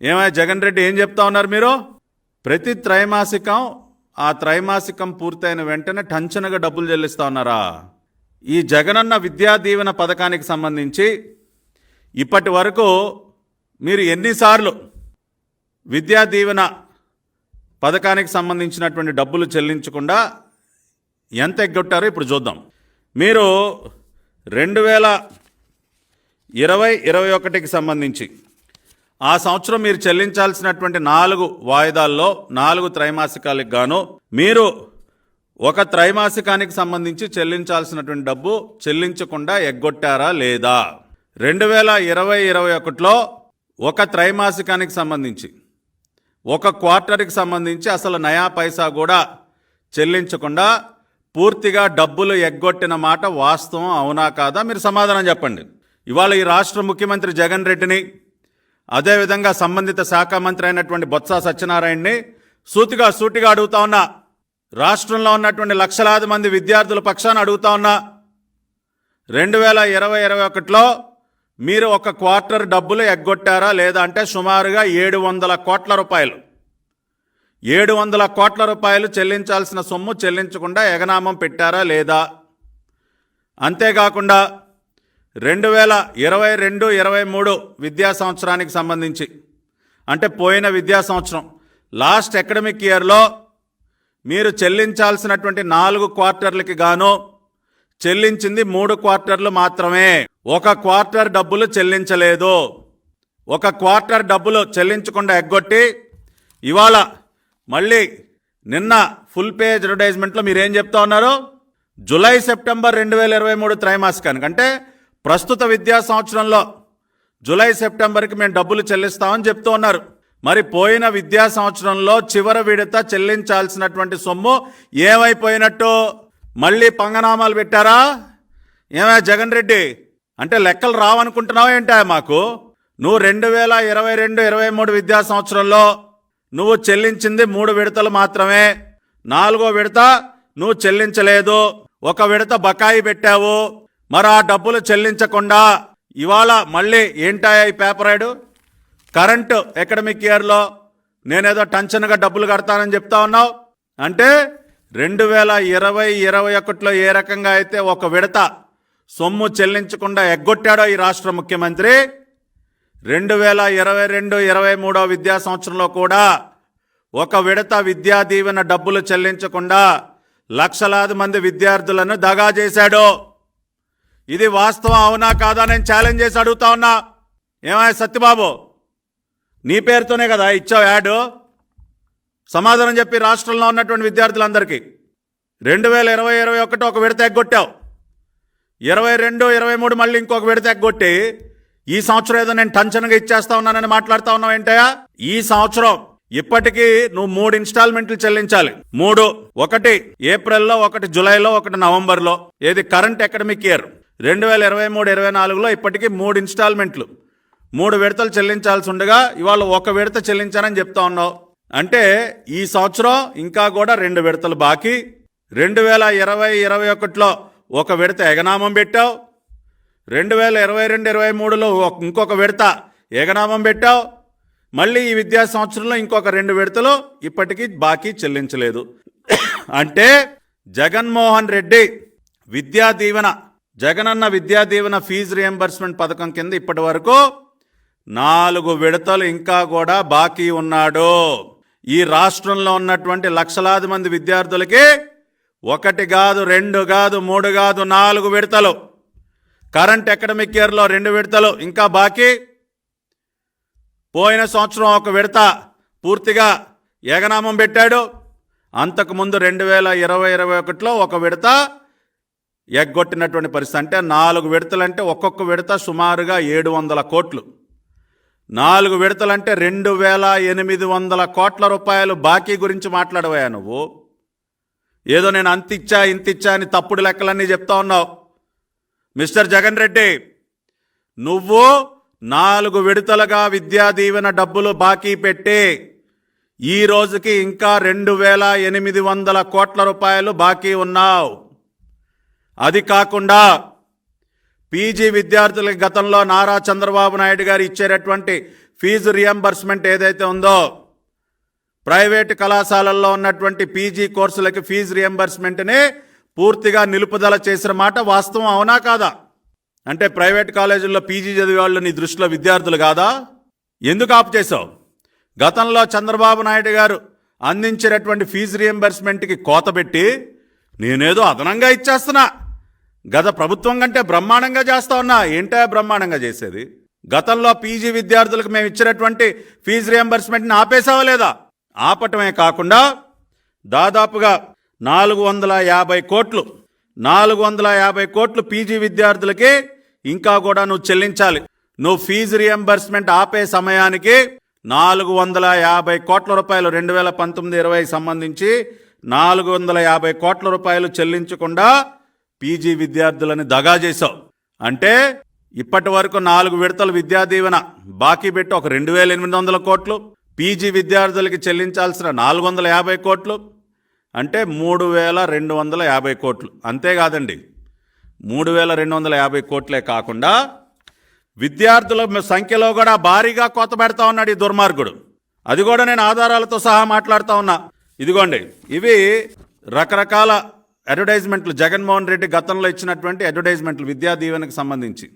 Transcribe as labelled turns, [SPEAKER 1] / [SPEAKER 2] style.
[SPEAKER 1] ఏమైనా జగన్ రెడ్డి ఏం చెప్తా ఉన్నారు మీరు? ప్రతి త్రైమాసికం ఆ త్రైమాసికం పూర్తయిన వెంటనే టంచనగా డబ్బులు చెల్లిస్తా ఉన్నారా? ఈ జగనన్న విద్యా దీవెన పథకానికి సంబంధించి ఇప్పటి వరకు మీరు ఎన్నిసార్లు విద్యా దీవెన పథకానికి సంబంధించినటువంటి డబ్బులు చెల్లించకుండా ఎంత ఎగ్గొట్టారో ఇప్పుడు చూద్దాం. మీరు 2020-21కి సంబంధించి ఆ సంవత్సరం మీరు చెల్లించాల్సినటువంటి 4 వాయిదాల్లో 4 త్రైమాసికాలకు గాను మీరు ఒక త్రైమాసికానికి సంబంధించి చెల్లించాల్సినటువంటి డబ్బు చెల్లించకుండా ఎగ్గొట్టారా లేదా? 2020-21లో ఒక త్రైమాసికానికి సంబంధించి ఒక క్వార్టర్కి సంబంధించి అసలు నయా పైసా కూడా చెల్లించకుండా పూర్తిగా డబ్బులు ఎగ్గొట్టిన మాట వాస్తవం అవునా కాదా? మీరు సమాధానం చెప్పండి. ఇవాళ ఈ రాష్ట్ర ముఖ్యమంత్రి జగన్ రెడ్డిని, అదేవిధంగా సంబంధిత శాఖ మంత్రి అయినటువంటి బొత్స సత్యనారాయణని సూటిగా అడుగుతా ఉన్నా. రాష్ట్రంలో ఉన్నటువంటి లక్షలాది మంది విద్యార్థుల పక్షాన అడుగుతా ఉన్నా. 2020-21లో మీరు ఒక క్వార్టర్ డబ్బులు ఎగ్గొట్టారా లేదా అంటే సుమారుగా 700 కోట్ల రూపాయలు 700 కోట్ల రూపాయలు చెల్లించాల్సిన సొమ్ము చెల్లించకుండా ఎగనామం పెట్టారా లేదా? అంతేకాకుండా 2022-23 విద్యా సంవత్సరానికి సంబంధించి అంటే పోయిన విద్యా సంవత్సరం లాస్ట్ అకాడమిక్ ఇయర్లో మీరు చెల్లించాల్సినటువంటి 4 క్వార్టర్లకి గాను చెల్లించింది 3 క్వార్టర్లు మాత్రమే. ఒక క్వార్టర్ డబ్బులు చెల్లించలేదు. ఒక క్వార్టర్ డబ్బులు చెల్లించకుండా ఎగ్గొట్టి ఇవాళ మళ్ళీ నిన్న ఫుల్ పేజ్ అడ్వర్టైజ్మెంట్లో మీరేం చెప్తా ఉన్నారు? జూలై-సెప్టెంబర్ 2023 త్రైమాసికానికి అంటే ప్రస్తుత విద్యా సంవత్సరంలో జూలై-సెప్టెంబర్కి మేము డబ్బులు చెల్లిస్తామని చెప్తూ ఉన్నారు. మరి పోయిన విద్యా సంవత్సరంలో చివరి విడత చెల్లించాల్సినటువంటి సొమ్ము ఏమైపోయినట్టు? మళ్ళీ పంగనామాలు పెట్టారా? ఏమయ్యా జగన్ రెడ్డి, అంటే లెక్కలు రావనుకుంటున్నావా ఏంటా మాకు? నువ్వు 2022-23 విద్యా సంవత్సరంలో నువ్వు చెల్లించింది 3 విడతలు మాత్రమే. 4వ విడత నువ్వు చెల్లించలేదు. ఒక విడత బకాయి పెట్టావు. మరి ఆ డబ్బులు చెల్లించకుండా ఇవాళ మళ్ళీ ఏంటాయా ఈ పేపర్ రైడు? కరెంటు అకాడమిక్ ఇయర్లో నేనేదో టెన్షన్గా డబ్బులు కడతానని చెప్తా ఉన్నావు. అంటే 2020-21లో ఏ రకంగా అయితే ఒక విడత సొమ్ము చెల్లించకుండా ఎగ్గొట్టాడో ఈ రాష్ట్ర ముఖ్యమంత్రి, 2022-23 విద్యా సంవత్సరంలో కూడా ఒక విడత విద్యా దీవెన డబ్బులు చెల్లించకుండా లక్షలాది మంది విద్యార్థులను దగా చేశాడు. ఇది వాస్తవం అవునా కాదా నేను ఛాలెంజ్ చేసి అడుగుతా ఉన్నా. ఏమయ్య సత్యబాబు, నీ పేరుతోనే కదా ఇచ్చావు యాడ్? సమాధానం చెప్పి రాష్ట్రంలో ఉన్నటువంటి విద్యార్థులందరికీ 2020-21 ఒక విడత ఎగ్గొట్టావు. 22-23 మళ్ళీ ఇంకొక విడత ఎగ్గొట్టి ఈ సంవత్సరం ఏదో నేను టెన్షన్గా ఇచ్చేస్తా ఉన్నానని మాట్లాడుతూ ఉన్నావు ఏంటయ్యా? ఈ సంవత్సరం ఇప్పటికీ నువ్వు 3 ఇన్స్టాల్మెంట్లు చెల్లించాలి. 3, ఒకటి ఏప్రిల్లో, ఒకటి జూలైలో, ఒకటి నవంబర్లో. ఏది కరెంట్ అకాడమిక్ ఇయర్ 2023-24లో ఇప్పటికీ 3 ఇన్స్టాల్మెంట్లు 3 విడతలు చెల్లించాల్సి ఉండగా ఇవాళ ఒక విడత చెల్లించానని చెప్తా ఉన్నావు. అంటే ఈ సంవత్సరం ఇంకా కూడా 2 విడతలు బాకీ. 2020-21లో ఒక విడత ఎగనామం పెట్టావు. 2022-23లో ఇంకొక విడత ఎగనామం పెట్టావు. మళ్ళీ ఈ విద్యా సంవత్సరంలో ఇంకొక 2 విడతలు ఇప్పటికీ బాకీ చెల్లించలేదు. అంటే జగన్మోహన్ రెడ్డి విద్యా దీవెన, జగనన్న విద్యా దీవెన ఫీజు రియంబర్స్మెంట్ పథకం కింద ఇప్పటి వరకు 4 విడతలు ఇంకా కూడా బాకీ ఉన్నాడు. ఈ రాష్ట్రంలో ఉన్నటువంటి లక్షలాది మంది విద్యార్థులకి 1 కాదు, 2 కాదు, 3 కాదు, 4 విడతలు. కరెంట్ అకాడమిక్ ఇయర్లో 2 విడతలు ఇంకా బాకీ. పోయిన సంవత్సరం ఒక విడత పూర్తిగా ఏకనామం పెట్టాడు. అంతకుముందు 2020-21లో ఒక విడత ఎగ్గొట్టినటువంటి పరిస్థితి. అంటే 4 విడతలంటే ఒక్కొక్క విడత సుమారుగా 700 కోట్లు. 4 విడతలంటే 2800 కోట్ల రూపాయలు బాకీ గురించి మాట్లాడవా నువ్వు? ఏదో నేను అంతిచ్చా ఇంతిచ్చా అని తప్పుడు లెక్కలన్నీ చెప్తా ఉన్నావు. మిస్టర్ జగన్ రెడ్డి, నువ్వు 4 విడతలుగా విద్యా దీవెన డబ్బులు బాకీ పెట్టి ఈ రోజుకి ఇంకా 2800 కోట్ల రూపాయలు బాకీ ఉన్నావు. అది కాకుండా పీజీ విద్యార్థులకి గతంలో నారా చంద్రబాబు నాయుడు గారు ఇచ్చేటటువంటి ఫీజు రియంబర్స్మెంట్ ఏదైతే ఉందో, ప్రైవేటు కళాశాలల్లో ఉన్నటువంటి పీజీ కోర్సులకి ఫీజు రియంబర్స్మెంట్ని పూర్తిగా నిలుపుదల చేసిన మాట వాస్తవం, అవునా కాదా? అంటే ప్రైవేట్ కాలేజీల్లో పీజీ చదివే వాళ్ళు నీ దృష్టిలో విద్యార్థులు కాదా? ఎందుకు ఆపు చేసావు? గతంలో చంద్రబాబు నాయుడు గారు అందించినటువంటి ఫీజు రియంబర్స్మెంట్కి కోత పెట్టి నేనేదో అదనంగా ఇచ్చేస్తున్నా, గత ప్రభుత్వం కంటే బ్రహ్మాండంగా చేస్తా ఉన్నా. ఏంటో బ్రహ్మాండంగా చేసేది? గతంలో పీజీ విద్యార్థులకు మేము ఇచ్చినటువంటి ఫీజు రియంబర్స్మెంట్ని ఆపేసావా లేదా? ఆపటమే కాకుండా దాదాపుగా 450 కోట్లు పీజీ విద్యార్థులకి ఇంకా కూడా నువ్వు చెల్లించాలి. నువ్వు ఫీజు రియంబర్స్మెంట్ ఆపే సమయానికి 450 కోట్ల రూపాయలు 2019-20 సంబంధించి 450 కోట్ల రూపాయలు చెల్లించకుండా పీజీ విద్యార్థులని దగా చేశావు. అంటే ఇప్పటి వరకు 4 విడతల విద్యా దీవెన బాకీ పెట్టి ఒక 2800 కోట్లు, పీజీ విద్యార్థులకి చెల్లించాల్సిన 450 కోట్లు, అంటే 3250 కోట్లు. అంతేకాదండి, 3250 కోట్లే కాకుండా విద్యార్థుల సంఖ్యలో కూడా భారీగా కోత పెడతా ఉన్నాడు ఈ దుర్మార్గుడు. అది కూడా నేను ఆధారాలతో సహా మాట్లాడుతూ ఉన్నా. ఇదిగోండి, ఇవి రకరకాల అడ్వర్టైజ్మెంట్లు, జగన్మోహన్ రెడ్డి గతంలో ఇచ్చినటువంటి అడ్వర్టైజ్మెంట్లు విద్యా దీవెనకు సంబంధించి.